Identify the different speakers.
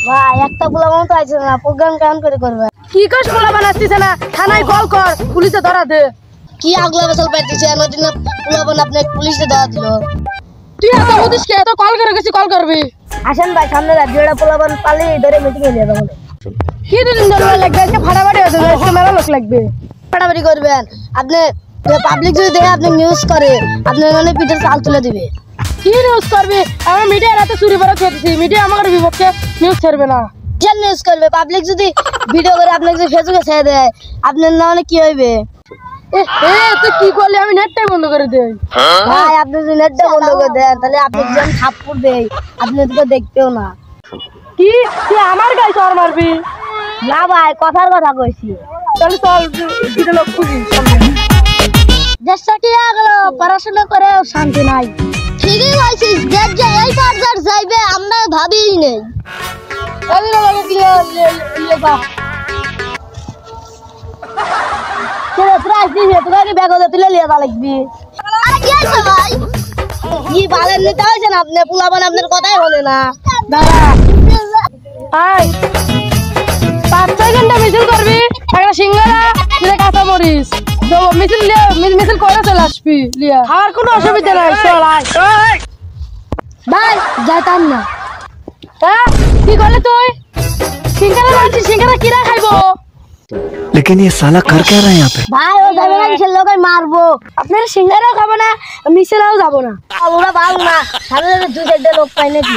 Speaker 1: ভাই একটা পোলাপান তো আইছে না, প্রোগ্রাম কেমন করে করবে?
Speaker 2: কি কস পোলাপান আসতেছে না? থানায় কল কর, পুলিশে ধরা দে।
Speaker 1: কি আগলা বেসাল পাইতেছে এর দিন পোলাপান আপনি পুলিশে ধরা দিল।
Speaker 2: তুই এত বুঝিস কে? তো কল করে গেছি, কল করবি।
Speaker 1: আসেন ভাই সামনে রাজ্যটা পোলাপান পালি ধরে মিটিং এ নিয়ে যাবো।
Speaker 2: কি দুদিন ধরে লাগবে? আজকে ফাটাফাটি হচ্ছে, আজকে মেলা লোক লাগবে।
Speaker 1: ফাটাফাটি করবেন আপনি, পাবলিক যদি দেখে আপনি নিউজ করে আপনি মানে পিঠের চাল তুলে দিবে।
Speaker 2: কি নিউজ করবি? আমি মিডিয়া রাতে চুরি করে খেতেছি, মিডিয়া আমার বিপক্ষে নিউজ ছাড়বে না।
Speaker 1: যে নিউজ করবে পাবলিক যদি ভিডিও করে আপনাকে যদি ফেসবুকে ছেড়ে দেয় আপনার না মানে কি হইবে?
Speaker 2: তুই কি করলি? আমি নেটটাই বন্ধ করে দেই।
Speaker 1: ভাই আপনি যদি নেটটা বন্ধ করে দেন তাহলে আপনি যেন থাপ্পড় দেয় আপনি তো দেখতেও না।
Speaker 2: কি তুই আমার গায়ে চর মারবি?
Speaker 1: না ভাই কথার কথা কইছি।
Speaker 2: তাহলে চল দুটো লোক খুঁজি।
Speaker 1: দেশটা কি গেল, পড়াশোনা করে শান্তি নাই। ঠিকই বলছিস, দেশ যে এই পর্যায়ে যাইবে আমরা ভাবিই নেই। তুলে লিয়ে লাগবি। কি বালের নিতে হয়েছেন আপনি? পোলাপান আপনার কথাই বলে না।
Speaker 2: দাঁড়া 5-6 ঘন্টা মিছিল করবি, একটা সিঙ্গারা কাঁচা মরিচ মিছিল করে চলে আসবি। খাওয়ার কোনো অসুবিধা নাই, চল আয়।
Speaker 1: ভাই যাইতাম না।
Speaker 2: হ্যাঁ কি করলে তুই? সিঙ্গারা বলছিস, সিঙ্গারা কিরা খাইবো?
Speaker 3: लेकिन ये साला कर क्या रहा है यहाँ पे?
Speaker 1: ভাই ও যাবে না, মিছিল লোক মারবো।
Speaker 2: আপনার সিঙ্গারাও খাবো না, মিছিলেও যাবো না।
Speaker 1: ওরা ভালো না, সামনে 2-4 লোক পাই নাকি।